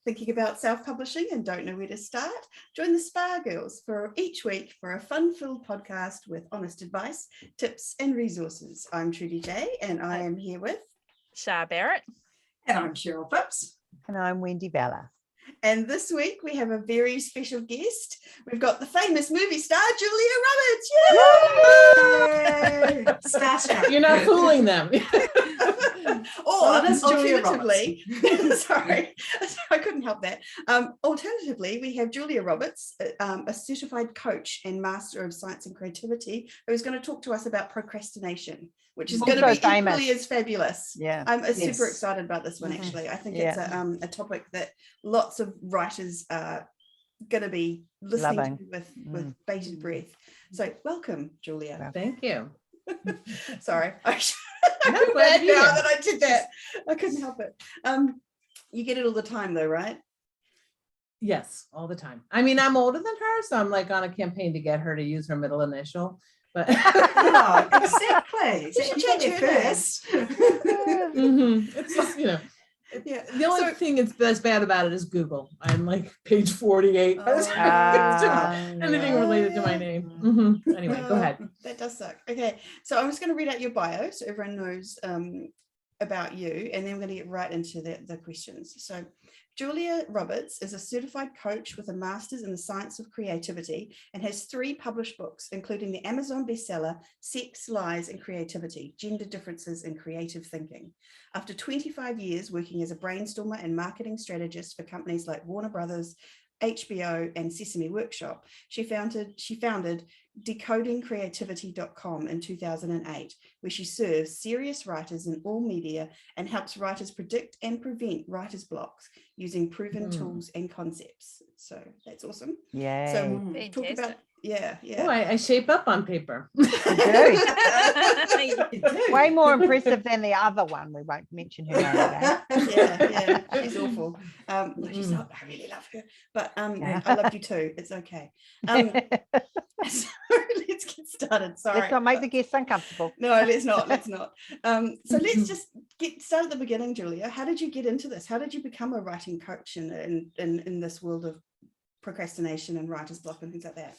Thinking about self-publishing and don't know where to start? Join the Spa Girls for each week for a fun-filled podcast with honest advice, tips and resources. I'm Trudy J and I am here with Shah Barrett. And I'm Cheryl Phipps. And I'm Wendy Bella. And this week we have a very special guest. We've got the famous movie star, Julia Roberts. Yay! Starstruck. You're not fooling them. Alternatively, sorry, I couldn't help that. Alternatively, we have Julia Roberts, a certified coach and master of science and creativity, who's going to talk to us about procrastination, which is going to be equally as fabulous. Yeah, I'm super excited about this one. Actually, I think it's a topic that lots of writers are going to be listening to with bated breath. So, welcome, Julia. Thank you. Sorry, I feel bad now that I did that. I couldn't help it. You get it all the time, though, right? Yes, all the time. I mean, I'm older than her, so I'm like on a campaign to get her to use her middle initial. But no, exactly. You should change it first. It's just, the only thing that's bad about it is Google. I'm like page 48. Anything related to my name. Anyway, go ahead. That does suck. Okay, so I'm just going to read out your bio so everyone knows about you, and then we're going to get right into the questions. So Julia Roberts is a certified coach with a master's in the science of creativity and has 3 published books, including the Amazon bestseller, Sex, Lies and Creativity, Gender Differences in Creative Thinking. After 25 years working as a brainstormer and marketing strategist for companies like Warner Brothers, HBO and Sesame Workshop, she founded decodingcreativity.com in 2008, where she serves serious writers in all media and helps writers predict and prevent writer's blocks using proven tools and concepts. So that's awesome. Yeah. So talk about Oh, I shape up on paper. You do. Way more impressive than the other one. We won't mention her name again. She's awful. She's not, I really love her, but I love you too. It's okay. So let's get started. Sorry. Let's not make the guests uncomfortable. No, let's not. So let's just get started at the beginning, Julia. How did you get into this? How did you become a writing coach in this world of procrastination and writer's block and things like that?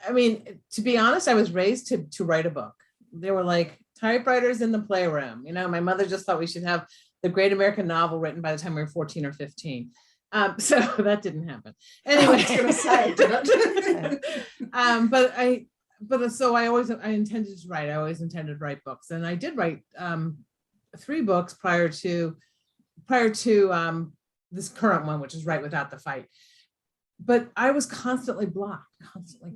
I mean, to be honest, I was raised to write a book. There were like typewriters in the playroom. My mother just thought we should have the great American novel written by the time we were 14 or 15. So that didn't happen. Anyway, I was going to say, did it? So I intended to write. I always intended to write books, and I did write 3 books prior to this current one, which is Write Without the Fight. But I was constantly blocked, constantly,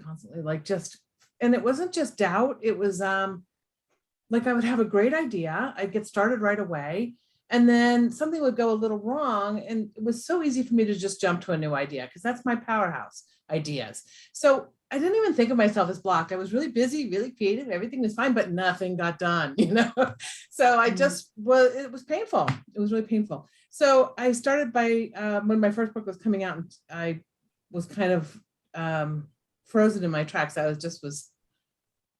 and it wasn't just doubt. It was like I would have a great idea. I'd get started right away. And then something would go a little wrong. And it was so easy for me to just jump to a new idea because that's my powerhouse, ideas. So I didn't even think of myself as blocked. I was really busy, really creative. Everything was fine, but nothing got done, So I just it was painful. It was really painful. So I started by when my first book was coming out, and I was kind of frozen in my tracks. I was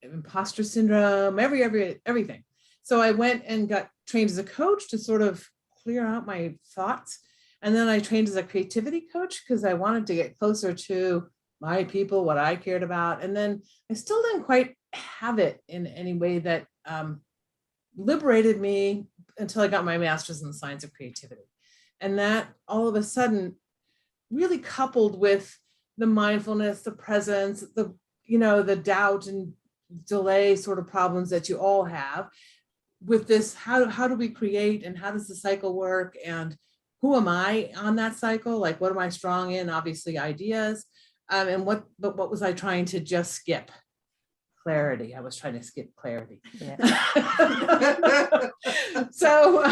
imposter syndrome, everything. So I went and got trained as a coach to sort of clear out my thoughts. And then I trained as a creativity coach because I wanted to get closer to my people, what I cared about. And then I still didn't quite have it in any way that liberated me until I got my master's in the science of creativity. And that all of a sudden really coupled with the mindfulness, the presence, the doubt and delay sort of problems that you all have with this, how do we create and how does the cycle work and who am I on that cycle? Like, what am I strong in? Obviously ideas. And what was I trying to just skip? Clarity. I was trying to skip clarity. Yeah. So,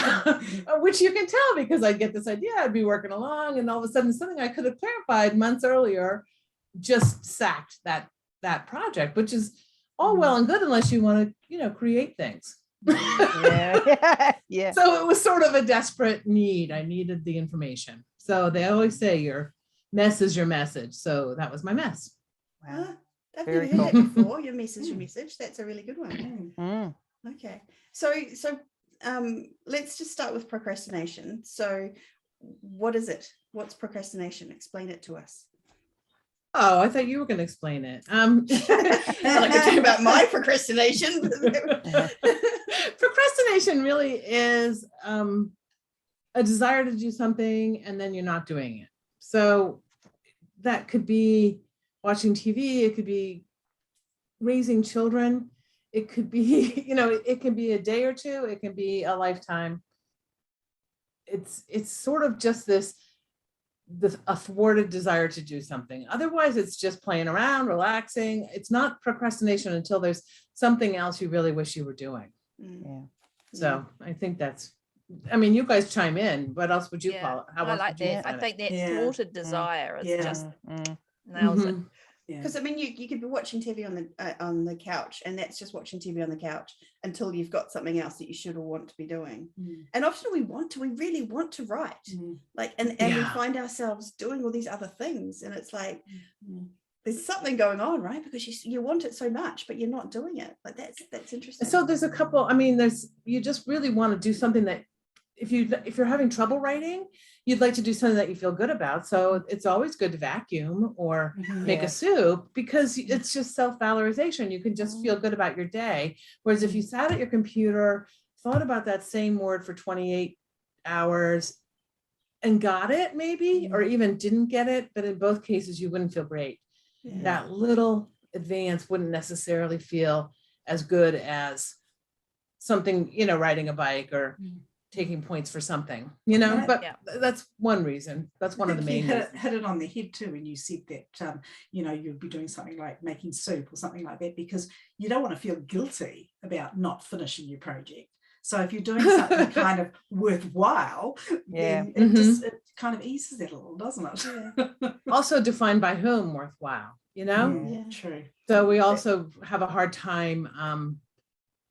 which you can tell because I'd get this idea, I'd be working along, and all of a sudden something I could have clarified months earlier just sacked that project, which is all well and good unless you want to, create things. Yeah. So it was sort of a desperate need. I needed the information. So they always say your mess is your message. So that was my mess. Wow. I've never heard that before. Your mess is your message. That's a really good one. Okay. So let's just start with procrastination. So what is it? What's procrastination? Explain it to us. Oh, I thought you were going to explain it. Like I talk about my procrastination. Procrastination really is a desire to do something and then you're not doing it. So that could be watching TV, it could be raising children, it could be, it can be a day or two, it can be a lifetime. It's sort of just this a thwarted desire to do something. Otherwise, it's just playing around, relaxing. It's not procrastination until there's something else you really wish you were doing. Yeah. So I think you guys chime in. What else would you call it? How I else like would you that. I define it? think that Yeah. thwarted desire is Yeah. just nails it. Mhm. Yeah. Because I mean, you could be watching TV on the couch, and that's just watching TV on the couch until you've got something else that you should or want to be doing. And often we really want to write, like, and we Yeah. find ourselves doing all these other things, and it's like there's something going on, right? Because you want it so much, but you're not doing it. Like that's interesting. So there's a couple. You just really want to do something that if you're having trouble writing, you'd like to do something that you feel good about. So it's always good to vacuum or make Yeah. a soup, because it's just self-valorization. You can just feel good about your day. Whereas if you sat at your computer, thought about that same word for 28 hours and got it maybe, or even didn't get it, but in both cases, you wouldn't feel great. Yeah. That little advance wouldn't necessarily feel as good as something, riding a bike or taking points for something, Yeah. but Yeah. that's one reason. That's one of the main You reasons. hit it on the head too when you said that you'd be doing something like making soup or something like that, because you don't want to feel guilty about not finishing your project. So if you're doing something kind of worthwhile, Yeah. then it kind of eases it a little, doesn't it? Also defined by whom worthwhile, Yeah. True. So we also have a hard time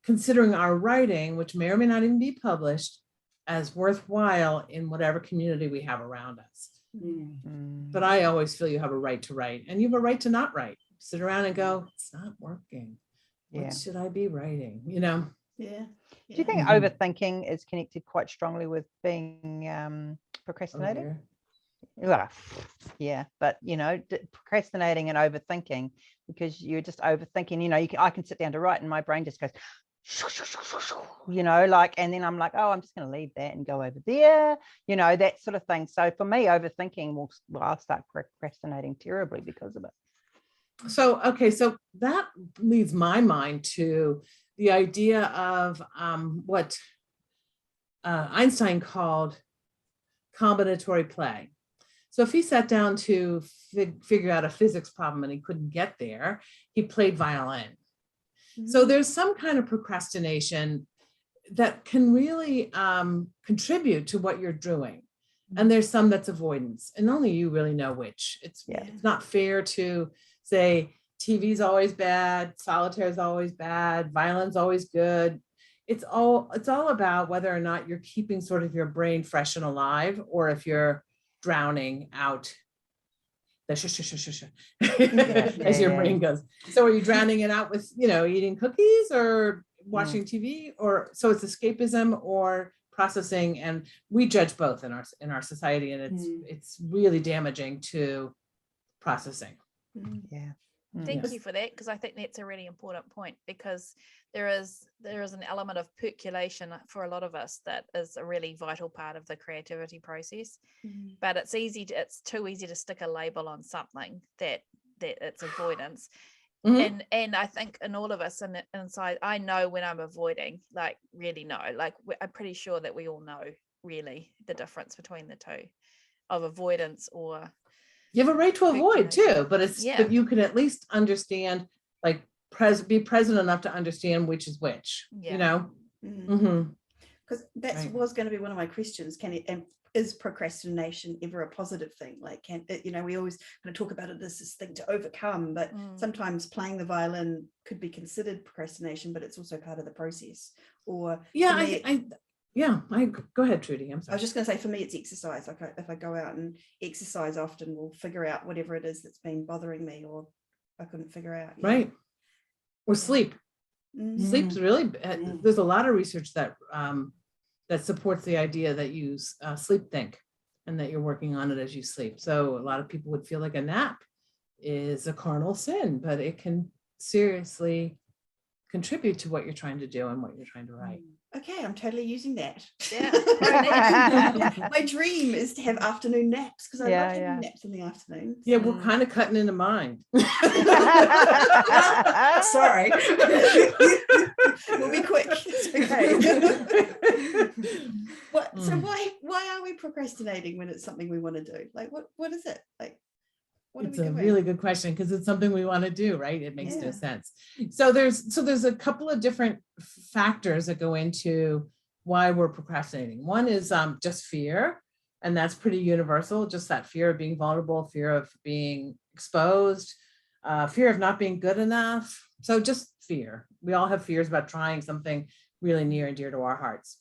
considering our writing, which may or may not even be published, as worthwhile in whatever community we have around us. But I always feel you have a right to write, and you have a right to not write. Sit around and go, it's not working. Yeah. What should I be writing? Yeah. Do you think overthinking is connected quite strongly with being procrastinating? Over Well, yeah, but procrastinating and overthinking, because you're just overthinking. I can sit down to write, and my brain just goes, and then I'm like, oh, I'm just going to leave that and go over there, that sort of thing. So for me, overthinking I'll start procrastinating terribly because of it. So that leads my mind to the idea of what Einstein called combinatory play. So if he sat down to figure out a physics problem and he couldn't get there, he played violin. So there's some kind of procrastination that can really contribute to what you're doing. And there's some that's avoidance, and only you really know which. It's not fair to say TV's always bad, solitaire is always bad, violin's always good. It's all about whether or not you're keeping sort of your brain fresh and alive, or if you're drowning out the as your brain goes. So are you drowning it out with, eating cookies or watching TV, or so it's escapism or processing, and we judge both in our society, and it's really damaging to processing. Yeah. Thank you for that, because I think that's a really important point, because there is an element of percolation for a lot of us that is a really vital part of the creativity process. But it's too easy to stick a label on something that it's avoidance. And I think in all of us inside, I know when I'm avoiding, like really know, like I'm pretty sure that we all know really the difference between the two, of avoidance or you have a right to avoid too, but but you can at least understand, like be present enough to understand which is which, because that was going to be one of my questions. Is procrastination ever a positive thing? Like, we always kind of talk about it as this thing to overcome, but sometimes playing the violin could be considered procrastination, but it's also part of the process. Or I go ahead, Trudy. I'm sorry. I was just going to say, for me, it's exercise. Like if I go out and exercise often, we'll figure out whatever it is that's been bothering me or I couldn't figure out. Right. Or sleep. Sleep's really, there's a lot of research that that supports the idea that you sleep think. and that you're working on it as you sleep. So a lot of people would feel like a nap is a carnal sin, but it can seriously contribute to what you're trying to do and what you're trying to write. Okay, I'm totally using that. Yeah. My dream is to have afternoon naps because I Yeah, love having yeah. naps in the afternoon. Yeah, So- we're kind of cutting into mine. Sorry. We'll be quick. It's okay. So why are we procrastinating when it's something we want to do? Like what is it? Like what It's are we a doing? really good question because it's something we want to do, right? It makes no Yeah. sense. So there's a couple of different factors that go into why we're procrastinating. One is just fear, and that's pretty universal. Just that fear of being vulnerable, fear of being exposed, fear of not being good enough. So just fear. We all have fears about trying something really near and dear to our hearts.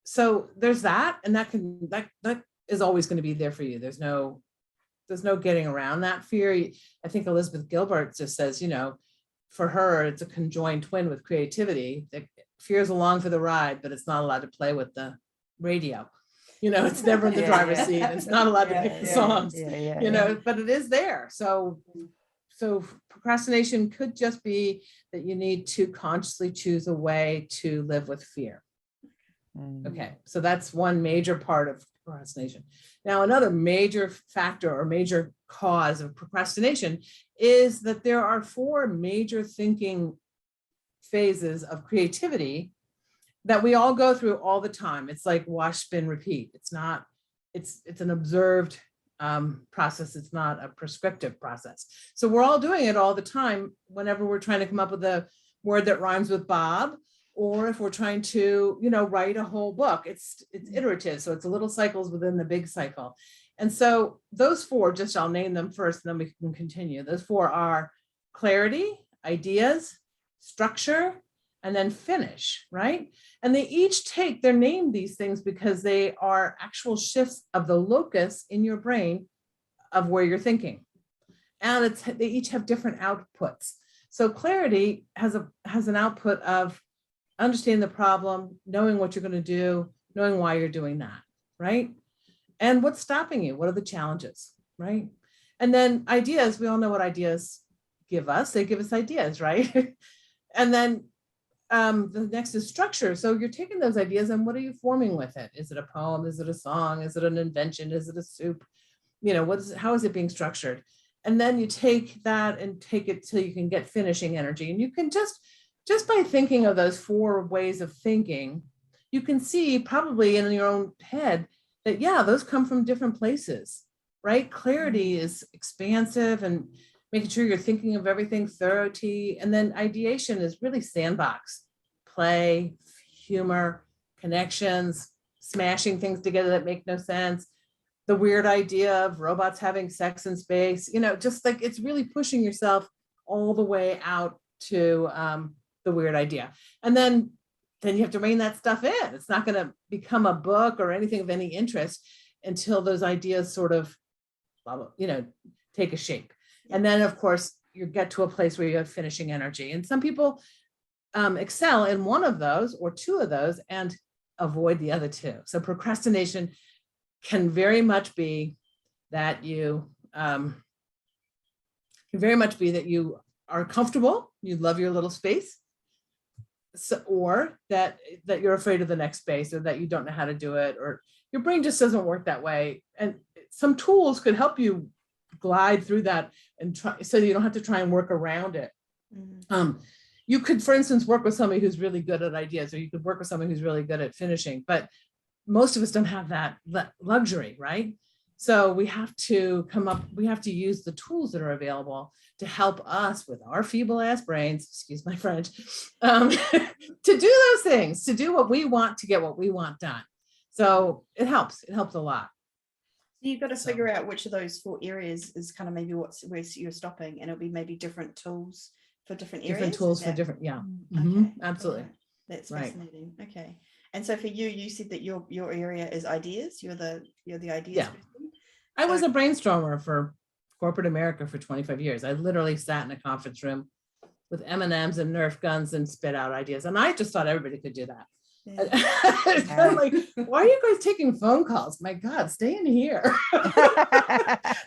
So there's that, and that is always going to be there for you. There's no getting around that fear. I think Elizabeth Gilbert just says, for her, it's a conjoined twin with creativity. That fear is along for the ride, but it's not allowed to play with the radio. It's never in the driver's seat. It's not allowed to pick the songs, but it is there. So procrastination could just be that you need to consciously choose a way to live with fear. Okay, so that's one major part of procrastination. Now, another major factor or major cause of procrastination is that there are 4 major thinking phases of creativity that we all go through all the time. It's like wash, spin, repeat. It's an observed process. It's not a prescriptive process. So we're all doing it all the time whenever we're trying to come up with a word that rhymes with Bob, or if we're trying to, write a whole book. It's iterative. So it's little cycles within the big cycle. And so those 4, I'll name them first, and then we can continue. Those 4 are clarity, ideas, structure, and then finish, right? And they each they're named these things because they are actual shifts of the locus in your brain of where you're thinking. And they each have different outputs. So clarity has an output of understanding the problem, knowing what you're going to do, knowing why you're doing that, right? And what's stopping you? What are the challenges, right? And then ideas, we all know what ideas give us. They give us ideas, right? And then the next is structure. So you're taking those ideas and what are you forming with it? Is it a poem? Is it a song? Is it an invention? Is it a soup? How is it being structured? And then you take that and take it till you can get finishing energy. And you can just by thinking of those 4 ways of thinking, you can see probably in your own head that, those come from different places, right? Clarity is expansive and making sure you're thinking of everything thoroughly. And then ideation is really sandbox, play, humor, connections, smashing things together that make no sense. The weird idea of robots having sex in space, just like it's really pushing yourself all the way out to the weird idea. And then you have to rein that stuff in. It's not going to become a book or anything of any interest until those ideas sort of, take a shape. And then, of course, you get to a place where you have finishing energy. And some people excel in one of those or 2 of those and avoid the other 2. So procrastination can very much be that you are comfortable, you love your little space, or that you're afraid of the next space, or that you don't know how to do it, or your brain just doesn't work that way. And some tools could help you glide through that and try, so you don't have to try and work around it. You could, for instance, work with somebody who's really good at ideas, or you could work with somebody who's really good at finishing, but most of us don't have that luxury, right? So we have to use the tools that are available to help us with our feeble ass brains, excuse my French, to do those things, to do what we want, to get what we want done. So it helps a lot. You've got to figure out which of those 4 areas is kind of maybe where you're stopping, and it'll be maybe different tools for different areas. Different tools for different, Okay. Absolutely. Right. That's fascinating. Okay. And so for you said that your area is ideas. You're the ideas person. I was a brainstormer for corporate America for 25 years. I literally sat in a conference room with M&Ms and Nerf guns and spit out ideas. And I just thought everybody could do that. Yeah. It's kind of like, why are you guys taking phone calls? My God, stay in here.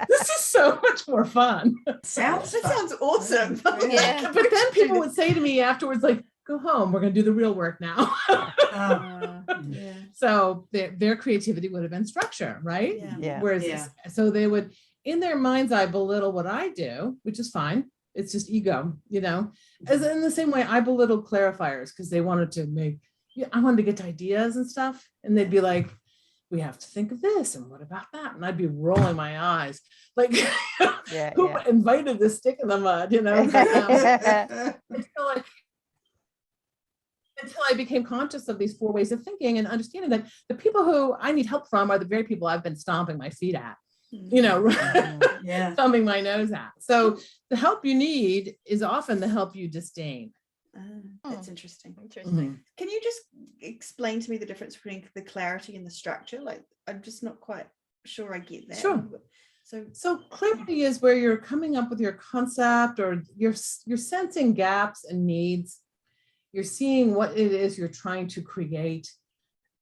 This is so much more fun. That sounds awesome. Yeah. But then people would say to me afterwards, like, go home, we're going to do the real work now. Yeah. So their creativity would have been structure, right? Yeah. Yeah. Whereas, so they would, in their mind's eye, belittle what I do, which is fine. It's just ego, you know, as in the same way I belittle clarifiers because they wanted to make, I wanted to get to ideas and stuff. And they'd be like, we have to think of this. And what about that? And I'd be rolling my eyes like, who invited this stick in the mud, you know? Until I became conscious of these 4 ways of thinking and understanding that the people who I need help from are the very people I've been stomping my feet at, you know, thumbing my nose at. So the help you need is often the help you disdain. That's interesting. Interesting. Can you just explain to me the difference between the clarity and the structure? Like, I'm just not quite sure I get that. Sure. So clarity is where you're coming up with your concept, or you're sensing gaps and needs. You're seeing what it is you're trying to create.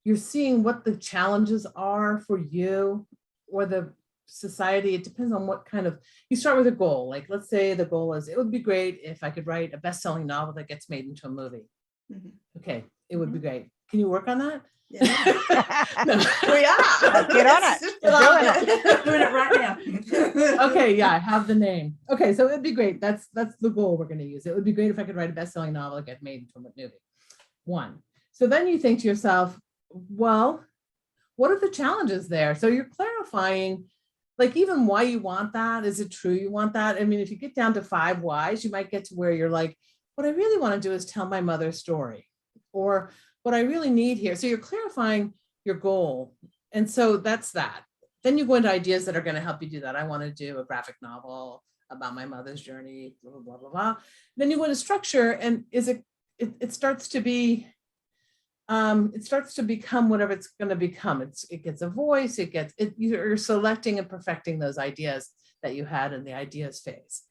You're seeing what the challenges are for you or the society. It depends on what kind of, you start with a goal. Like, let's say the goal is, it would be great if I could write a best-selling novel that gets made into a movie. Okay, it would be great. Can you work on that? Yeah. No. We are. Get on it. We're doing it right now. Okay, yeah, I have the name. Okay, so it'd be great. That's the goal we're going to use. It would be great if I could write a best-selling novel that gets made into a movie. One. So then you think to yourself, well, what are the challenges there? So you're clarifying, like, even why you want that. Is it true you want that? I mean, if you get down to 5 whys, you might get to where you're like, what I really want to do is tell my mother's story, or what I really need here. So you're clarifying your goal. And so that's that. Then you go into ideas that are going to help you do that. I want to do a graphic novel about my mother's journey, blah, blah, blah, blah, blah. Then you go into structure, and it starts to be, it starts to become whatever it's going to become. It gets a voice, you're selecting and perfecting those ideas that you had in the ideas phase.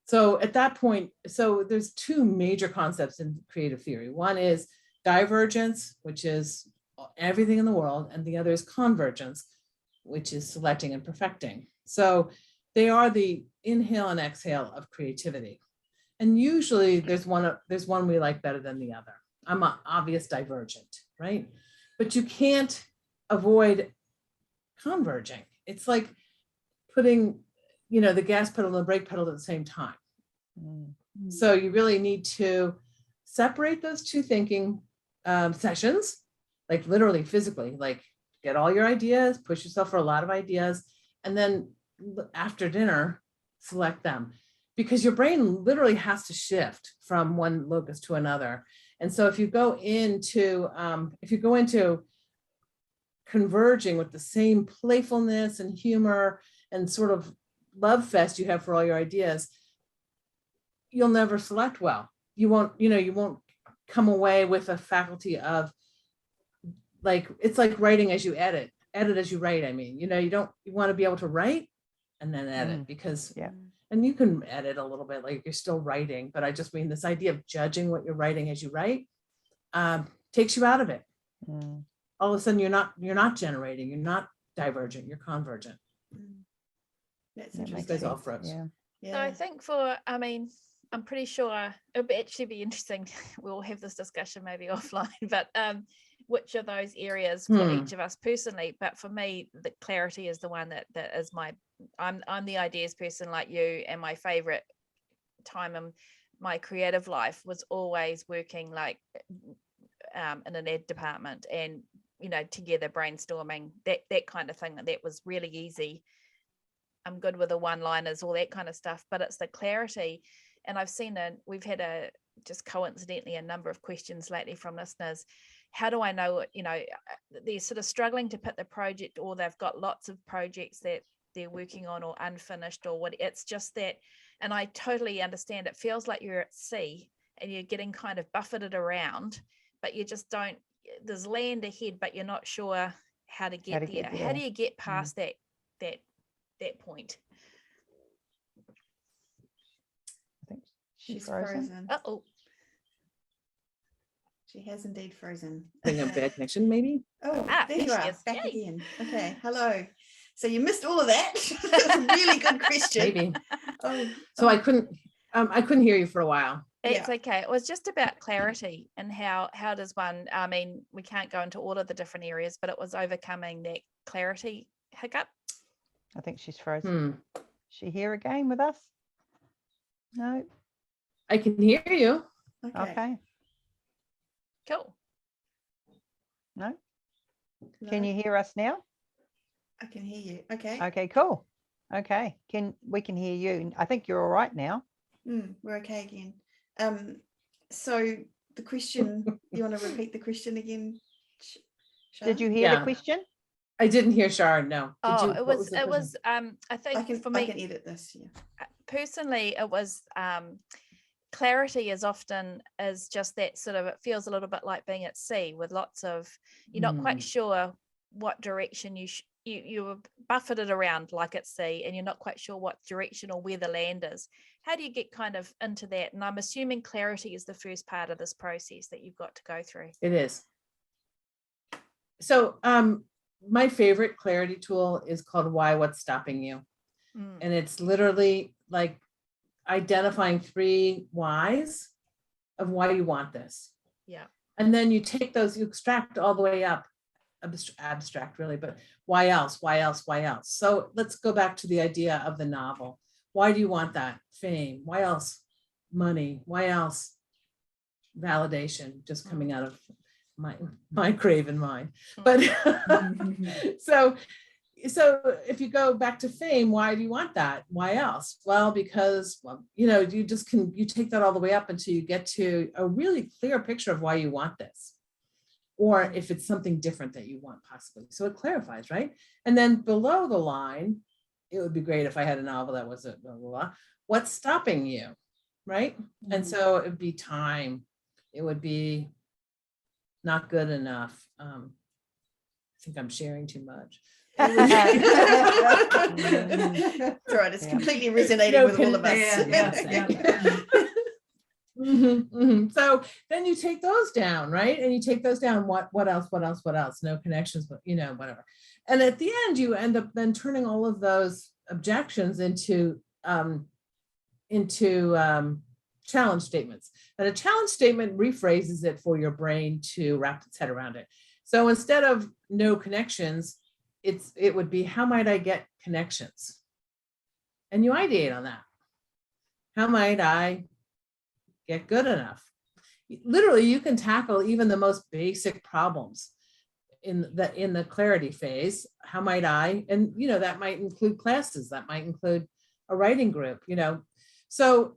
So at that point, so there's 2 major concepts in creative theory. One is divergence, which is everything in the world, and the other is convergence, which is selecting and perfecting. So they are the inhale and exhale of creativity. And usually there's one we like better than the other. I'm an obvious divergent, right? But you can't avoid converging. It's like putting, the gas pedal and the brake pedal at the same time. So you really need to separate those 2 thinking sessions, like literally physically, like get all your ideas, push yourself for a lot of ideas, and then after dinner, select them, because your brain literally has to shift from one locus to another. And so if you go into converging with the same playfulness and humor and sort of love fest you have for all your ideas, you'll never select well. You won't come away with a faculty of, like, it's like writing as you edit as you write. I mean, you want to be able to write and then edit, because and you can edit a little bit, like you're still writing, but I just mean this idea of judging what you're writing as you write takes you out of it. All of a sudden you're not generating, you're not divergent, you're convergent. That's interesting. So I think I'm pretty sure it would actually be interesting. We'll have this discussion maybe offline, but which of those areas for each of us personally. But for me, the clarity is the one that is I'm the ideas person like you, and my favorite time in my creative life was always working like in an ed department, and together brainstorming, that kind of thing. That was really easy. I'm good with the one-liners, all that kind of stuff, but it's the clarity. And I've seen we've had just coincidentally a number of questions lately from listeners. How do I know, they're sort of struggling to put the project, or they've got lots of projects that they're working on or unfinished or what. It's just that, and I totally understand, it feels like you're at sea and you're getting kind of buffeted around, but you just don't, there's land ahead, but you're not sure how to get there. How do you get past that point? I think she's frozen. Uh-oh. She has indeed frozen. Having a bad connection, maybe. Oh, Ah, there you there she are, is. back Yay. again. Okay, hello. So you missed all of that. That's a really good question. Maybe. Oh, So I couldn't hear you for a while. It's okay. It was just about clarity and how does one, I mean, we can't go into all of the different areas, but it was overcoming that clarity hiccup. I think she's frozen. Is she here again with us? No. I can hear you. Okay. Cool. No. No, Can you hear us now? I can hear you. Okay. Okay, cool. Okay. We can hear you. I think you're all right now. We're okay again. So the question, you want to repeat the question again? Did you hear the question? I didn't hear Sharon. No. Did Oh, you? it What was the it question? was I think for I me can edit this. Yeah. personally, it was clarity is often is just that sort of, it feels a little bit like being at sea with lots of, you're not quite sure what direction you were buffeted around like at sea, and you're not quite sure what direction or where the land is. How do you get kind of into that? And I'm assuming clarity is the first part of this process that you've got to go through. It is. So my favorite clarity tool is called Why What's Stopping You. And it's literally like identifying 3 whys of why you want this. Yeah. And then you take those, you extract all the way up, abstract really, but why else? So let's go back to the idea of the novel. Why do you want that? Fame. Why else? Money. Why else? Validation, just coming out of my craven mind. But so if you go back to fame, why do you want that? Why else? Well, because, you take that all the way up until you get to a really clear picture of why you want this, or if it's something different that you want possibly. So it clarifies, right? And then below the line, it would be great if I had a novel that was a blah, blah, blah. What's stopping you, right? And so it would be time. It would be not good enough. I think I'm sharing too much. That's right. It's completely resonating with all of us. So then you take those down, right? And you take those down. What else? No connections, but whatever. And at the end, you end up then turning all of those objections into challenge statements. And a challenge statement rephrases it for your brain to wrap its head around it. So instead of no connections, it would be, how might I get connections? And you ideate on that. How might I get good enough? Literally, you can tackle even the most basic problems in the clarity phase. How might I? And that might include classes, that might include a writing group, So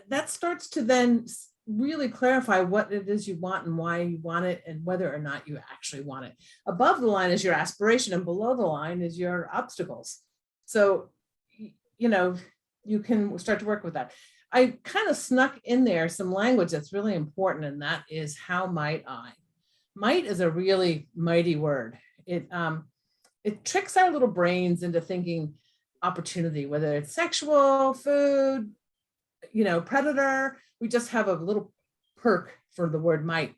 that starts to then really clarify what it is you want and why you want it and whether or not you actually want it. Above the line is your aspiration and below the line is your obstacles. So, you can start to work with that. I kind of snuck in there some language that's really important, and that is, how might I? Might is a really mighty word. It tricks our little brains into thinking opportunity, whether it's sexual, food, predator. We just have a little perk for the word might.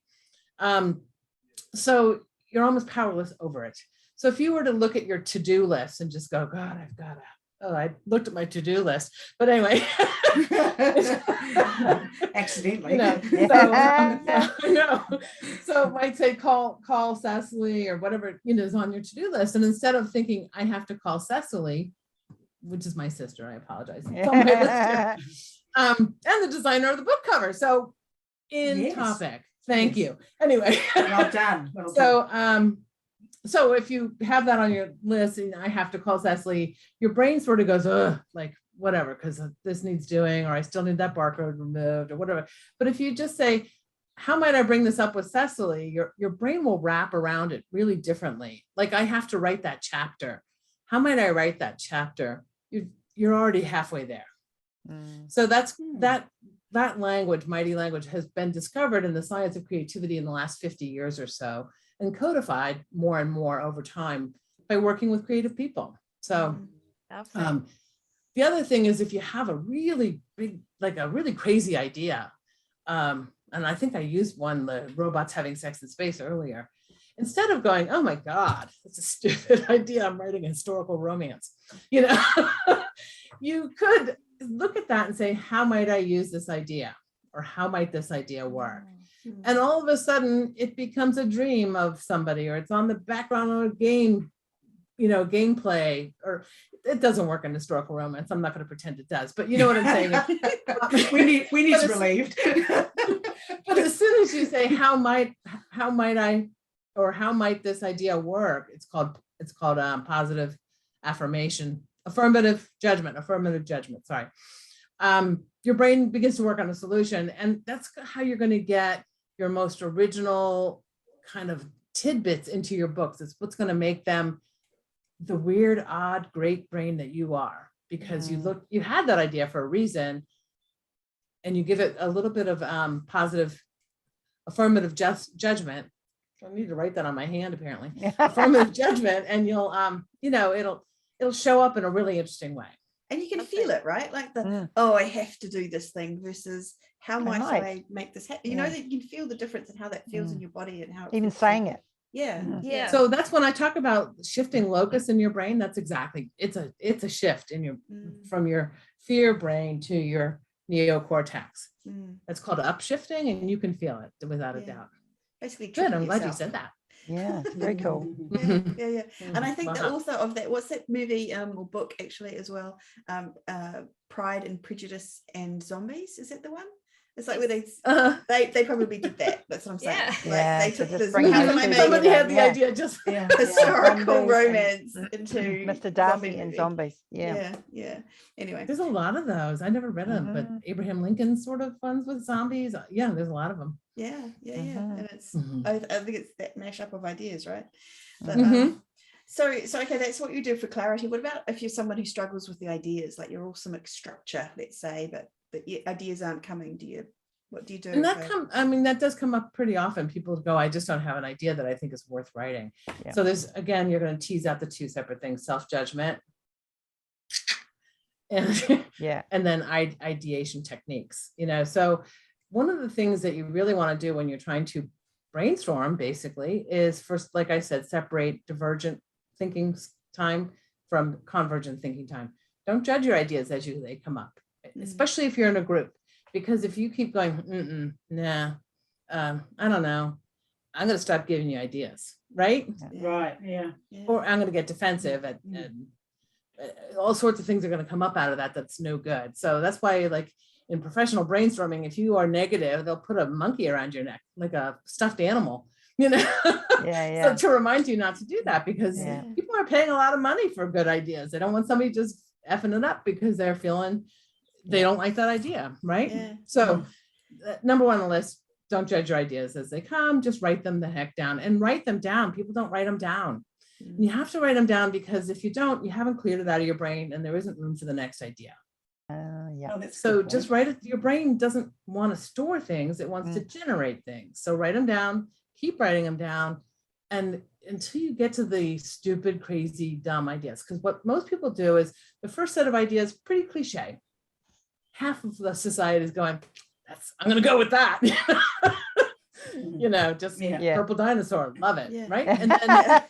So you're almost powerless over it. So if you were to look at your to-do list and just go, God, I looked at my to-do list, but anyway. Accidentally. So it might say call Cecily or whatever is on your to-do list. And instead of thinking I have to call Cecily, which is my sister, I apologize. It's on my list here. And the designer of the book cover. So topic. Thank you. Anyway. Well done. So if you have that on your list and I have to call Cecily, your brain sort of goes, like whatever, because this needs doing, or I still need that barcode removed or whatever. But if you just say, how might I bring this up with Cecily? Your brain will wrap around it really differently. Like, I have to write that chapter. How might I write that chapter? You're already halfway there. So that's that language, mighty language, has been discovered in the science of creativity in the last 50 years or so, and codified more and more over time by working with creative people. So the other thing is, if you have a really big, like a really crazy idea, I and I think I used one, the robots having sex in space earlier. Instead of going, oh my God, that's a stupid idea, I'm writing a historical romance, you know, you could look at that and say, how might I use this idea? Or how might this idea work? And all of a sudden it becomes a dream of somebody, or it's on the background of a game, you know, gameplay, or it doesn't work in historical romance. I'm not going to pretend it does, but you know what I'm saying? we need to relieved. But as soon as you say, how might I, or how might this idea work? It's called positive affirmative judgment. Sorry. Your brain begins to work on a solution, and that's how you're going to get your most original kind of tidbits into your books. It's what's going to make them the weird, odd, great brain that you are, because you had that idea for a reason, and you give it a little bit of positive affirmative judgment. I need to write that on my hand, apparently. Affirmative judgment, and you'll it'll show up in a really interesting way. And you can feel it, right? Like oh, I have to do this thing versus how might I make this happen? You know, that you can feel the difference in how that feels in your body and how even saying it. Yeah. So that's when I talk about shifting locus in your brain. That's exactly, it's a shift in your from your fear brain to your neocortex. That's called upshifting, and you can feel it without a doubt. Basically, good. I'm glad you said that. Yeah, very cool. Yeah. And I think the author of that, what's that movie or book actually as well? Pride and Prejudice and Zombies. Is that the one? It's like where they probably did that. That's what I'm saying. Yeah. Like they took this somebody had the idea just historical romance into Mr. Darcy and Zombies. Yeah. Anyway, there's a lot of those. I never read them, but Abraham Lincoln sort of ones with zombies. Yeah, there's a lot of them. Yeah. And it's I think it's that mashup of ideas, right? But so okay, that's what you do for clarity. What about if you're someone who struggles with the ideas, like your awesome structure, let's say, but the ideas aren't coming? What do you do? And that does come up pretty often. People go, I just don't have an idea that I think is worth writing. So there's, again, you're going to tease out the two separate things: self-judgment and and then ideation techniques. You know, so one of the things that you really want to do when you're trying to brainstorm, basically, is first, like I said, separate divergent thinking time from convergent thinking time. Don't judge your ideas as they come up, especially if you're in a group, because if you keep going, I don't know, I'm going to stop giving you ideas, right? Right. Yeah. Or I'm going to get defensive, and all sorts of things are going to come up out of that. That's no good. So that's why, like in professional brainstorming, if you are negative, they'll put a monkey around your neck, like a stuffed animal, you know. So to remind you not to do that, because people are paying a lot of money for good ideas. They don't want somebody just effing it up because they're feeling they don't like that idea, right? So number one on the list, don't judge your ideas as they come. Just write them the heck down, and write them down. People don't write them down. You have to write them down, because if you don't, you haven't cleared it out of your brain, and there isn't room for the next idea. So just write it. Your brain doesn't want to store things. It wants to generate things. So write them down, keep writing them down. And until you get to the stupid, crazy, dumb ideas, because what most people do is the first set of ideas, pretty cliche. Half of the society is going, I'm going to go with that. You know, just purple dinosaur, love it, right? And then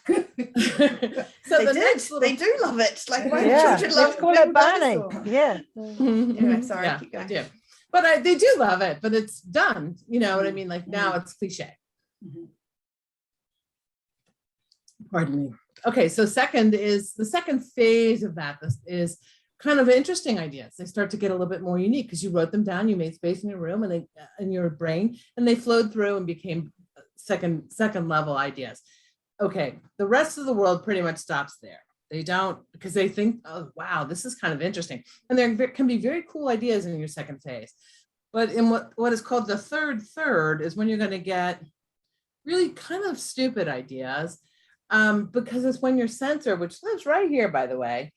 so they do love it. Like my children love call it Barney. Anyway, sorry, keep going. I do. But they do love it, but it's done. You know what I mean? Like now it's cliche. Pardon me. Okay, so the second phase of that is kind of interesting ideas. They start to get a little bit more unique because you wrote them down, you made space in your room and they in your brain, and they flowed through and became second level ideas. Okay, the rest of the world pretty much stops there. They don't, because they think, oh wow, this is kind of interesting, and there can be very cool ideas in your second phase. But in what is called the third is when you're going to get really kind of stupid ideas, because it's when your sensor, which lives right here, by the way,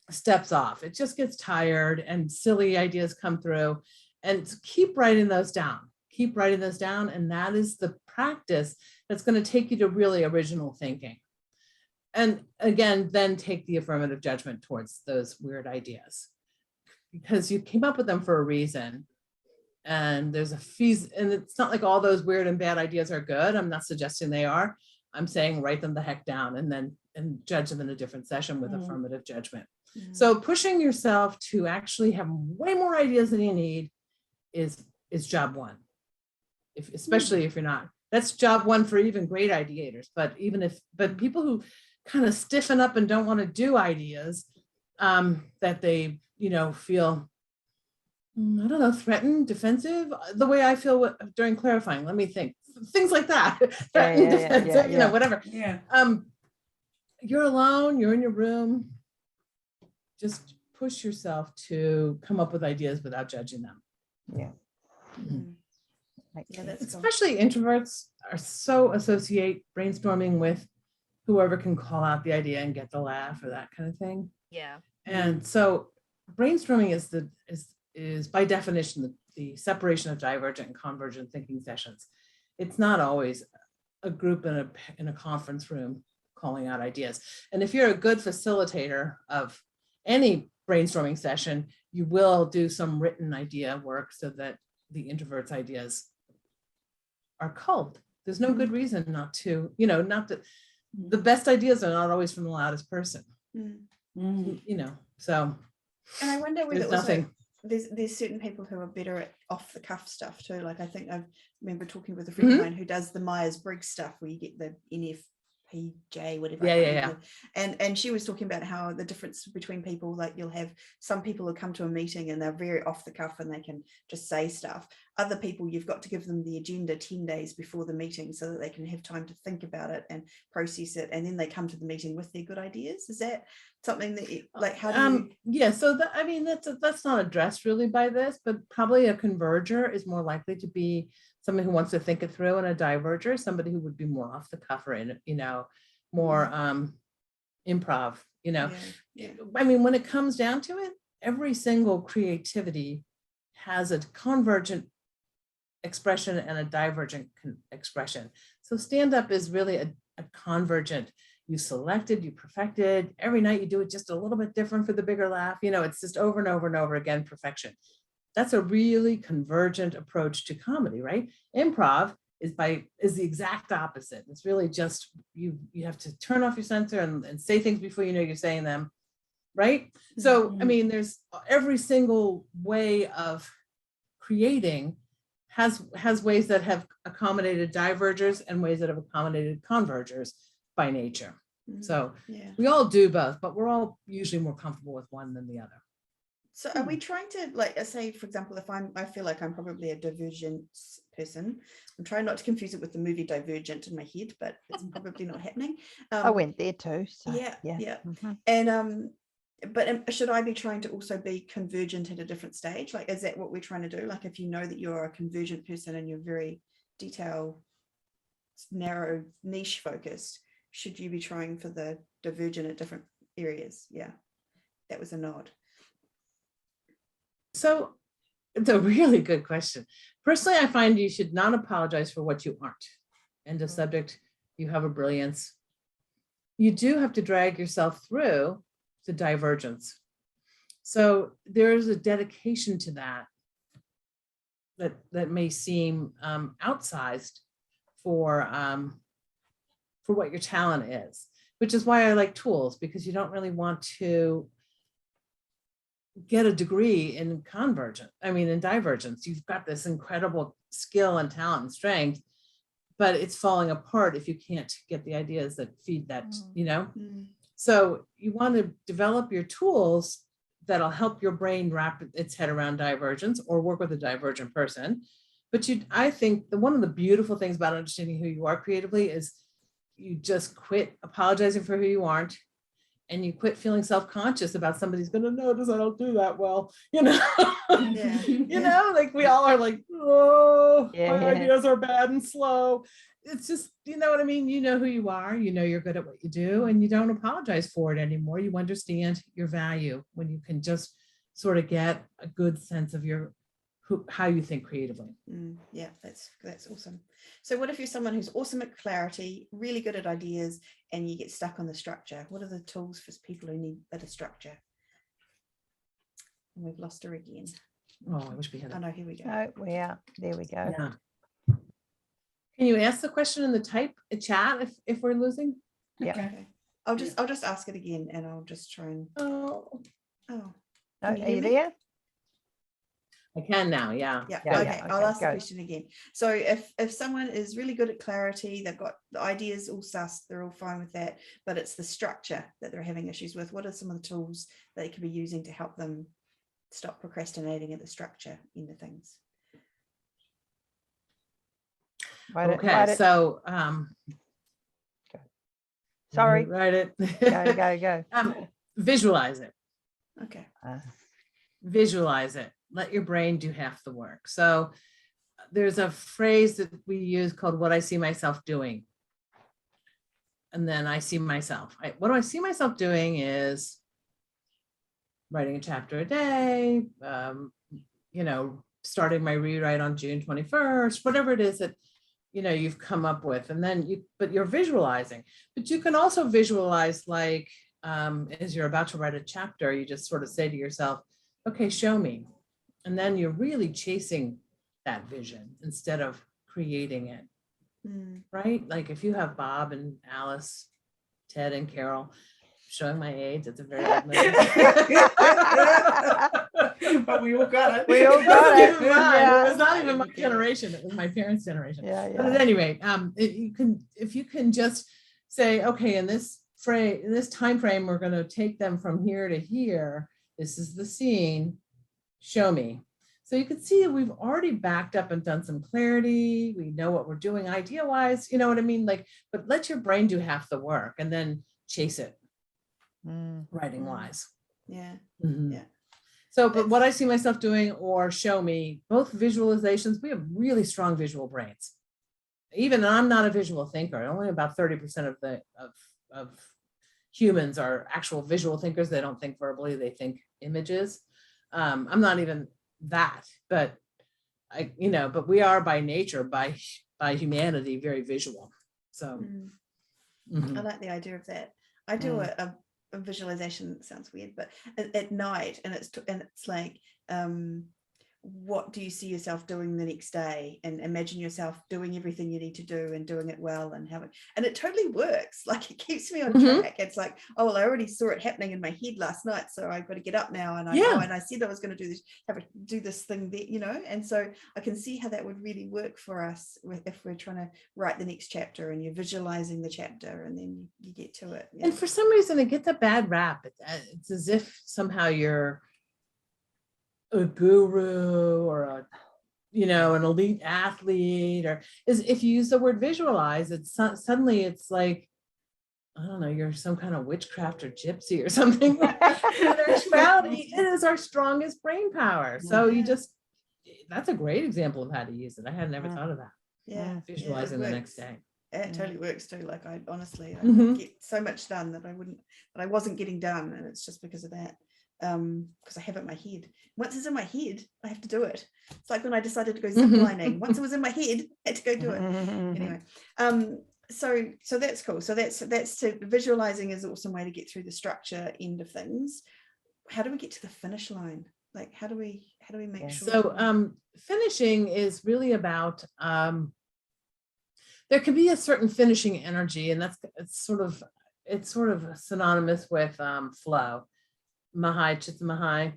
steps off. It just gets tired and silly ideas come through, and keep writing those down. Keep writing those down, and that is the practice that's going to take you to really original thinking. And again, then take the affirmative judgment towards those weird ideas, because you came up with them for a reason. and there's a fees, and it's not like all those weird and bad ideas are good. I'm not suggesting they are. I'm saying write them the heck down and judge them in a different session with affirmative judgment. So pushing yourself to actually have way more ideas than you need is job one. Especially if you're not, that's job one for even great ideators. But people who kind of stiffen up and don't want to do ideas, that they, feel, I don't know, threatened, defensive, the way I feel during clarifying. Let me think. Things like that. Threatened, defensive, whatever. Yeah. You're alone, you're in your room. Just push yourself to come up with ideas without judging them. Yeah. Yeah, that's cool. Especially introverts are so associate brainstorming with whoever can call out the idea and get the laugh or that kind of thing. Yeah. And so brainstorming is by definition the separation of divergent and convergent thinking sessions. It's not always a group in a conference room calling out ideas. And if you're a good facilitator of any brainstorming session, you will do some written idea work so that the introverts' ideas are culled. There's no good reason not to, not that the best ideas are not always from the loudest person. So. And I wonder whether there's also nothing. There's certain people who are better at off the cuff stuff too. Like I think I remember talking with a friend of mine who does the Myers-Briggs stuff where you get the NFPJ, whatever. Yeah. And she was talking about how the difference between people, like you'll have some people who come to a meeting and they're very off the cuff and they can just say stuff. Other people, you've got to give them the agenda 10 days before the meeting so that they can have time to think about it and process it. And then they come to the meeting with their good ideas. Is that something that you, like, how do you? Yeah, so that's not addressed really by this, but probably a converger is more likely to be someone who wants to think it through, and a diverger, somebody who would be more off the cuff or more improv. Yeah. I mean, when it comes down to it, every single creativity has a convergent expression and a divergent expression. So stand-up is really a convergent. You selected, you perfected, every night you do it just a little bit different for the bigger laugh. It's just over and over and over again, perfection. That's a really convergent approach to comedy, right? Improv is the exact opposite. It's really just, you have to turn off your sensor and say things before you know you're saying them, right? So, I mean, there's every single way of creating has ways that have accommodated divergers and ways that have accommodated convergers by nature. So we all do both, but we're all usually more comfortable with one than the other. So are we trying to, like, say, for example, if I feel like I'm probably a divergent person, I'm trying not to confuse it with the movie Divergent in my head, but it's probably not happening. I went there too. So, yeah. Mm-hmm. And but should I be trying to also be convergent at a different stage? Like, is that what we're trying to do? Like, if you know that you're a convergent person and you're very detail, narrow, niche focused, should you be trying for the divergent at different areas? Yeah, that was a nod. So it's a really good question. Personally, I find you should not apologize for what you aren't. End of subject. You have a brilliance. You do have to drag yourself through the divergence. So there is a dedication to that may seem outsized for what your talent is, which is why I like tools, because you don't really want to get a degree in in divergence. You've got this incredible skill and talent and strength, but it's falling apart if you can't get the ideas that feed that, So you want to develop your tools that'll help your brain wrap its head around divergence or work with a divergent person. But I think one of the beautiful things about understanding who you are creatively is you just quit apologizing for who you aren't, and you quit feeling self-conscious about somebody's going to notice I don't do that well, like we all are like, my ideas are bad and slow. It's just, you know what I mean? You know who you are, you're good at what you do, and you don't apologize for it anymore. You understand your value when you can just sort of get a good sense of how you think creatively. Yeah, that's awesome. So what if you're someone who's awesome at clarity, really good at ideas, and you get stuck on the structure? What are the tools for people who need better structure? And we've lost her again. Oh, I wish we had Oh it. no, here we go. Oh, yeah, there we go. Yeah. Can you ask the question in the chat if we're losing? Yeah. Okay. I'll just ask it again, and I'll just try and. Oh, Oh. No, Can you are hear you me? there? I can now. Yeah. Yeah. Yeah, Okay. yeah, I'll okay, ask the go. question again. So if someone is really good at clarity, they've got the ideas all sussed, they're all fine with that, but it's the structure that they're having issues with. What are some of the tools that they could be using to help them stop procrastinating at the structure end of things? Okay. So Sorry. write it. Go. Visualize it. Okay. Visualize it. Let your brain do half the work. So there's a phrase that we use called what I see myself doing. And then I see myself. What do I see myself doing is writing a chapter a day, starting my rewrite on June 21st, whatever it is that, you've come up with. And then but you're visualizing. But you can also visualize like, as you're about to write a chapter, you just sort of say to yourself, okay, show me. And then you're really chasing that vision instead of creating it, right? Like if you have Bob and Alice, Ted and Carol, showing my age, it's a very old movie. But we all got it. We all got it. It was not even my generation, it was my parents' generation. Yeah, But at any rate, if you can just say, okay, in this time frame, we're going to take them from here to here. This is the scene. Show me. So you can see we've already backed up and done some clarity. We know what we're doing idea-wise, you know what I mean? Like, but let your brain do half the work and then chase it writing-wise. Yeah. Mhm. Yeah. So, but what I see myself doing or show me, both visualizations, we have really strong visual brains. Even I'm not a visual thinker. Only about 30% of humans are actual visual thinkers. They don't think verbally, they think images. I'm not even that, but but we are by nature, by humanity, very visual. So I like the idea of that. I do a visualization, that sounds weird, but at night, and it's like, what do you see yourself doing the next day, and imagine yourself doing everything you need to do and doing it well, and it totally works. Like it keeps me on track. It's like, oh well, I already saw it happening in my head last night, so I've got to get up now, and I said I was going to do this thing there, and so I can see how that would really work for us if we're trying to write the next chapter, and you're visualizing the chapter, and then you get to it. And for some reason it gets a bad rap. It's as if somehow you're a guru or an elite athlete, or if you use the word visualize, it's suddenly it's like, I don't know, you're some kind of witchcraft or gypsy or something. In actuality, it is our strongest brain power. So that's a great example of how to use it. I had never thought of that. Yeah, Visualizing the next day. It totally works too. Like I honestly get so much done that I wasn't getting done, and it's just because of that. Because I have it in my head. Once it's in my head, I have to do it. It's like when I decided to go ziplining. Once it was in my head, I had to go do it. Anyway, so that's cool. So that's to visualizing is an awesome way to get through the structure end of things. How do we get to the finish line? Like how do we make sure? So finishing is really about there can be a certain finishing energy, and it's sort of synonymous with flow. Mahai, Chittamahai,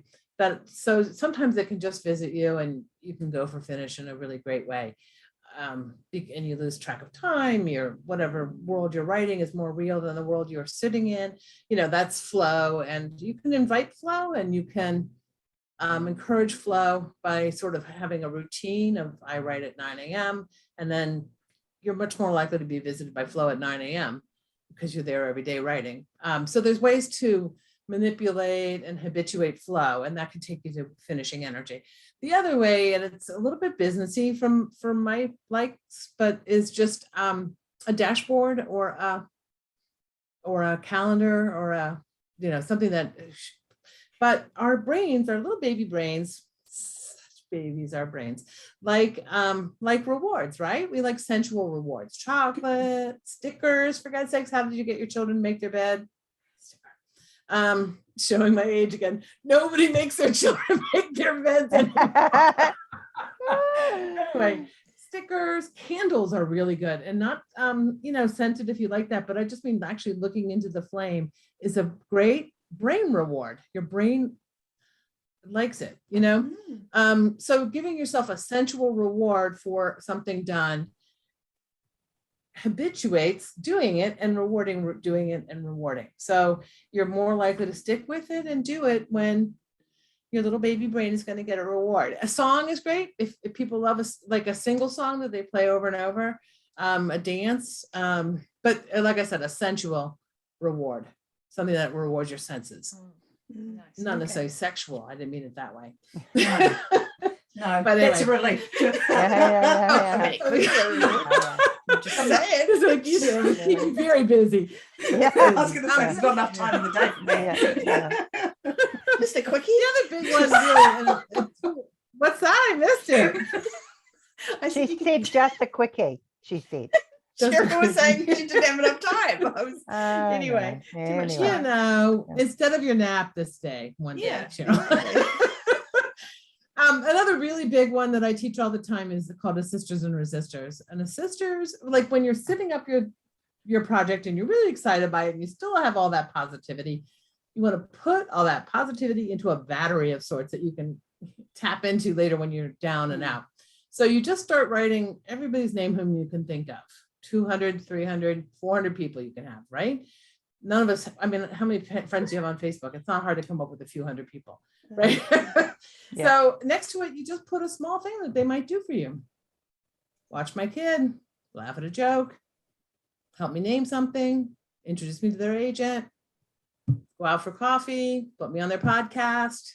so sometimes it can just visit you and you can go for finish in a really great way. And you lose track of time. Whatever world you're writing is more real than the world you're sitting in. That's flow, and you can invite flow, and you can encourage flow by sort of having a routine of I write at 9 a.m. and then you're much more likely to be visited by flow at 9 a.m. because you're there every day writing. So there's ways to manipulate and habituate flow, and that can take you to finishing energy. The other way, and it's a little bit businessy from my likes, but is just a dashboard or a calendar or something that. But our brains, our little baby brains, such babies, our brains like rewards, right? We like sensual rewards, chocolate, stickers. For God's sakes, how did you get your children to make their bed? Showing my age again. Nobody makes their children make their beds anymore. Anyway, stickers, candles are really good, and not scented if you like that, but I just mean actually looking into the flame is a great brain reward. Your brain likes it, so giving yourself a sensual reward for something done habituates doing it and doing it and rewarding. So you're more likely to stick with it and do it when your little baby brain is going to get a reward. A song is great. If people love a single song that they play over and over, a dance, but like I said, a sensual reward, something that rewards your senses. Nice. Not necessarily sexual. I didn't mean it that way. No, but that's a anyway. relief. Just saying. It's like, keep me very busy. Yeah. I was going to say, there's not enough time in the day for that. Yeah. Just a quickie. The other big one, really, what's that? I missed it. She said just a quickie, she said. Cheryl was saying she didn't have enough time. Anyway, too much you time. know, instead of your nap this day, one day, Yeah, Cheryl. Another really big one that I teach all the time is called resistors and resistors. And resistors, like when you're sitting up your project and you're really excited by it and you still have all that positivity, you want to put all that positivity into a battery of sorts that you can tap into later when you're down and out. So you just start writing everybody's name whom you can think of. 200, 300, 400 people you can have, right? None of us, I mean, how many friends do you have on Facebook? It's not hard to come up with a few hundred people, right? Yeah. So next to it, you just put a small thing that they might do for you. Watch my kid, laugh at a joke, help me name something, introduce me to their agent, go out for coffee, put me on their podcast.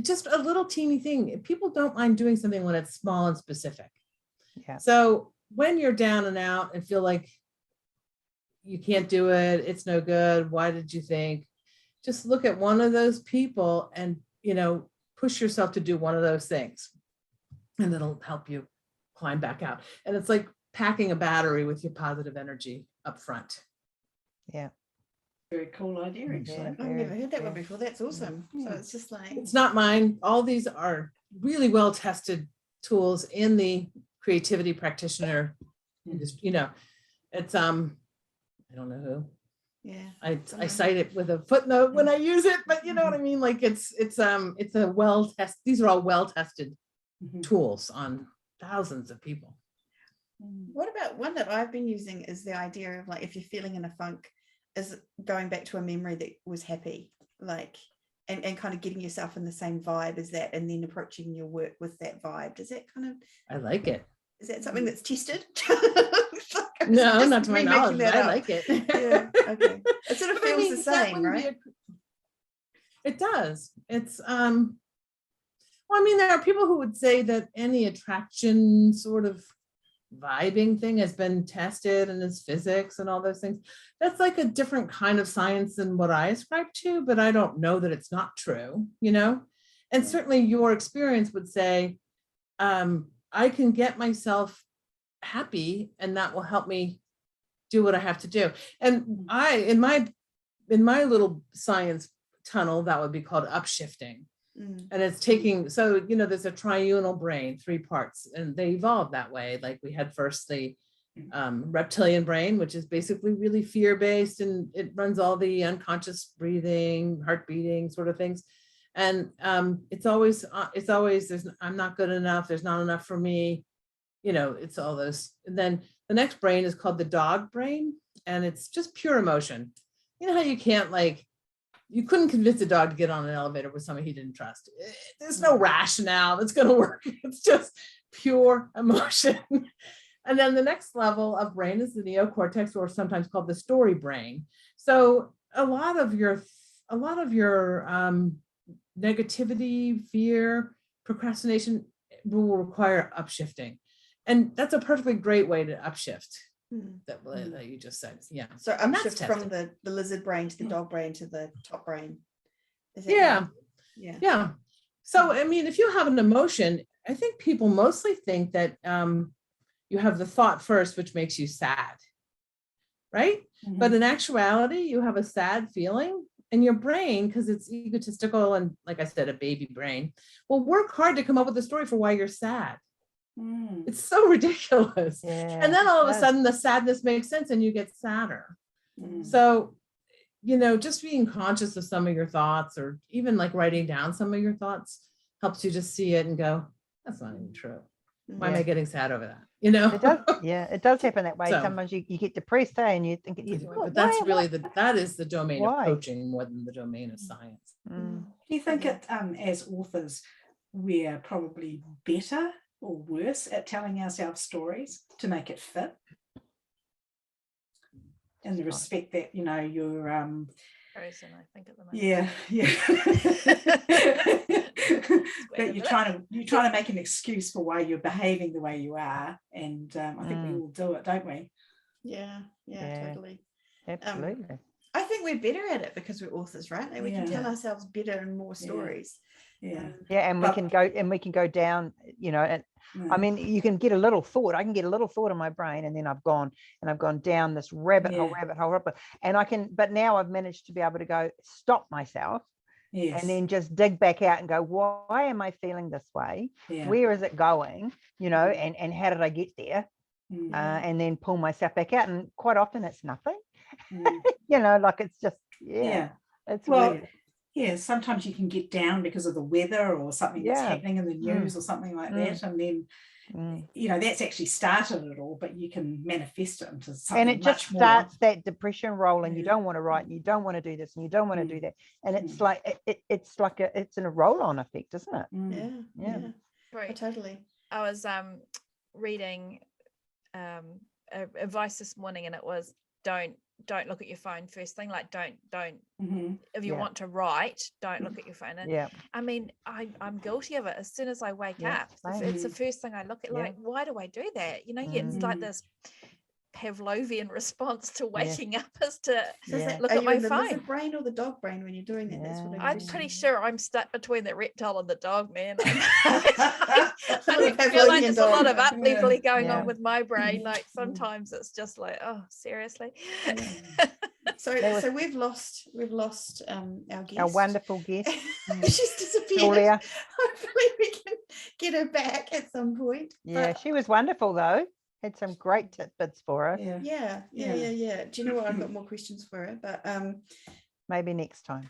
Just a little teeny thing. People don't mind doing something when it's small and specific. Yeah. So when you're down and out and feel like you can't do it, it's no good, why did you think? Just look at one of those people and, push yourself to do one of those things, and it'll help you climb back out. And it's like packing a battery with your positive energy up front. Yeah. Very cool idea, actually. Yeah. I've never heard that one before. That's awesome. So it's just like It's not mine. All these are really well-tested tools in the creativity practitioner industry. It's I don't know who. yeah. I cite it with a footnote when I use it, but you know what I mean? Like it's a well-tested, these are all well-tested tools on thousands of people. What about one that I've been using is the idea of like if you're feeling in a funk, is going back to a memory that was happy, like and kind of getting yourself in the same vibe as that, and then approaching your work with that vibe. Does that kind of I like it. Is that something that's tested? No, not to my remaking knowledge, but that I up. like it. Yeah, okay. It sort of But I feels mean, the that same, wouldn't be right? it does. It's well, I mean, there are people who would say that any attraction sort of vibing thing has been tested and is physics and all those things. That's like a different kind of science than what I ascribe to, but I don't know that it's not true, And certainly your experience would say, I can get myself happy and that will help me do what I have to do. And in my little science tunnel, that would be called upshifting. And it's taking, so, there's a triunal brain, 3 parts, and they evolved that way. Like we had first the reptilian brain, which is basically really fear-based, and it runs all the unconscious breathing, heart beating sort of things. And it's always, I'm not good enough. There's not enough for me. It's all those. And then the next brain is called the dog brain, and it's just pure emotion. You know how you couldn't convince a dog to get on an elevator with somebody he didn't trust. There's no rationale that's going to work. It's just pure emotion. And then the next level of brain is the neocortex, or sometimes called the story brain. So a lot of your negativity, fear, procrastination will require upshifting. And that's a perfectly great way to upshift that you just said. Yeah. So And that's upshift from tested. the lizard brain to the dog brain to the top brain. Is that Yeah. right? Yeah. Yeah. So, I mean, if you have an emotion, I think people mostly think that you have the thought first, which makes you sad, right? But in actuality, you have a sad feeling And your brain, because it's egotistical and, like I said, a baby brain, will work hard to come up with a story for why you're sad. It's so ridiculous. Yeah, And then all of a does. sudden the sadness makes sense and you get sadder. So, just being conscious of some of your thoughts, or even like writing down some of your thoughts, helps you just see it and go, that's not even true. Why am I getting sad over that? It does, it does happen that way. So- Sometimes you get depressed, and you think, But that's really that is the domain Why? of coaching more than the domain of science. Do you think it, as authors, we're probably better or worse at telling ourselves stories to make it fit? In the respect that, you're Person, I think at the moment. yeah that you're trying to make an excuse for why you're behaving the way you are, and I think we all do it, don't we? Yeah, totally. absolutely. I think we're better at it because we're authors, right? And we can tell ourselves better and more stories. And we can go down, and I mean, you can get a little thought. I can get a little thought in my brain, and then I've gone down this rabbit hole, and but now I've managed to be able to go stop myself, and then just dig back out and go, why am I feeling this way? Where is it going? And how did I get there? And then pull myself back out. And quite often it's nothing, like it's just, it's weird. Yeah, sometimes you can get down because of the weather or something that's happening in the news or something like that. And then, that's actually started it all, but you can manifest it into something. And it just starts that depression roll, and you don't want to write, and you don't want to do this, and you don't want to do that. And it's like, it's a roll-on effect, isn't it? Yeah. Right. Totally. I was reading advice this morning, and it was don't look at your phone first thing. Like don't if you want to write, don't look at your phone. And I mean, I'm guilty of it. As soon as I wake up, it's the first thing I look at. Like, why do I do that? It's like this Pavlovian response to waking up is to look at my phone. Is it brain or the dog brain when you're doing that? That's what I'm pretty sure I'm stuck between the reptile and the dog, man. I feel like there's a lot of upleveling going on with my brain. Like sometimes it's just like, oh, seriously. So we've lost our guest, our wonderful guest. She's disappeared. Julia. Hopefully we can get her back at some point. She was wonderful though. Had some great tidbits for us. Yeah. Do you know what? I've got more questions for her, but maybe next time.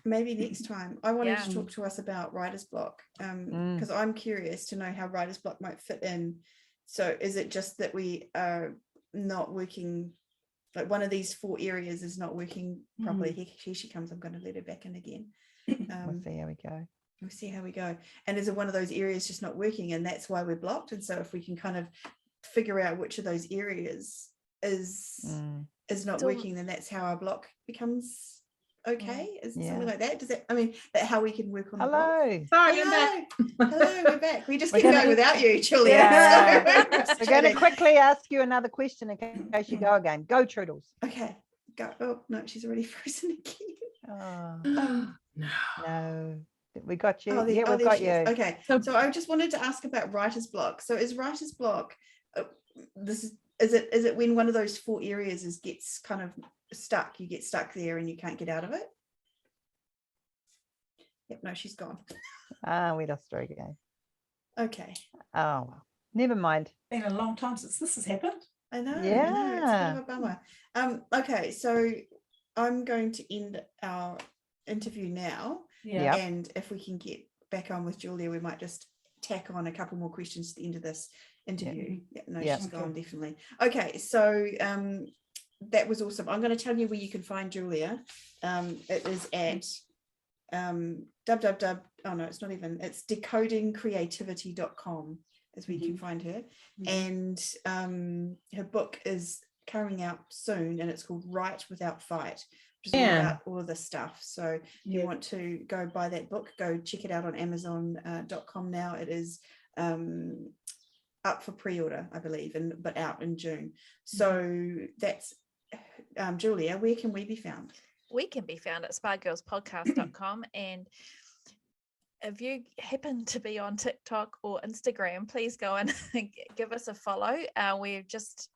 I wanted to talk to us about writer's block, because I'm curious to know how writer's block might fit in. So is it just that we are not working, like one of these 4 areas is not working properly? Here she comes. I'm going to let her back in again. We'll see how we go. And is it one of those areas just not working, and that's why we're blocked? And so if we can kind of figure out which of those areas is not working, then that's how our block becomes okay. Is it something like that? Does that, I mean, that how we can work on the block? Sorry, I'm back. Hello, we're back. We just keep going without you, Julia. We're going to quickly ask you another question in case you go again. Go, Troodles. Okay, go. Oh no, she's already frozen again. No, we got you. We've got you. Okay, so I just wanted to ask about writer's block. So is writer's block, is it when one of those 4 areas gets kind of stuck? You get stuck there and you can't get out of it? Yep, no, she's gone. We lost her again. Okay. Oh well, never mind. Been a long time since this has happened. I know. It's a bit of a bummer. Okay, so I'm going to end our interview now. And if we can get back on with Julia, we might just tack on a couple more questions at the end of this interview. She's gone, definitely. Okay, so that was awesome. I'm going to tell you where you can find Julia. It is at it's decodingcreativity.com is where you can find her. And her book is coming out soon, and it's called Write Without Fight, which is all about all of this stuff. So if you want to go buy that book, go check it out on Amazon.com now. It is up for pre-order, I believe, but out in June. So that's Julia, where can we be found? We can be found at sparkgirlspodcast.com, and if you happen to be on TikTok or Instagram, please go and give us a follow. We've just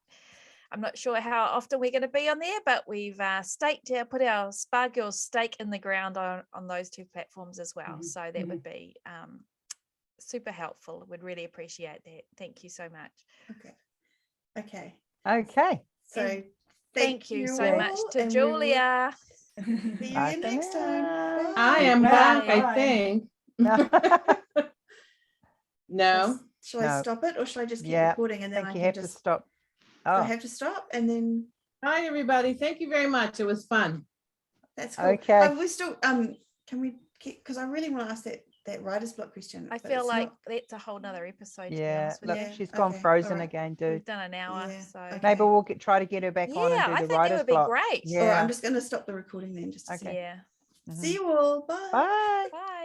I'm not sure how often we're going to be on there, but we've put our Spa Girls stake in the ground on those 2 platforms as well. So that would be super helpful. Would really appreciate that. Thank you so much. Okay. So And thank you so all, much to and we will Julia. see you Bye again for next time. now. I am Bye. back, I Bye. think. No. Shall I No. stop it, or shall I just keep Yeah, recording and I then think I you can have to just stop. I Oh, have to stop and then Hi, everybody. Thank you very much. It was fun. that's cool. Okay. We still can we keep, because I really want to ask that writer's block question. I but feel it's like not- that's a whole nother episode. To be yeah. honest with Look, you. Yeah, she's gone okay, frozen alright. again, dude. We've done an hour, Yeah, so okay. Maybe we'll try to get her back on and yeah, do I the think that writer's would be block. great. Yeah. All right, I'm just going to stop the recording then. Just to Okay. Yeah. see you all. Bye. Bye. Bye.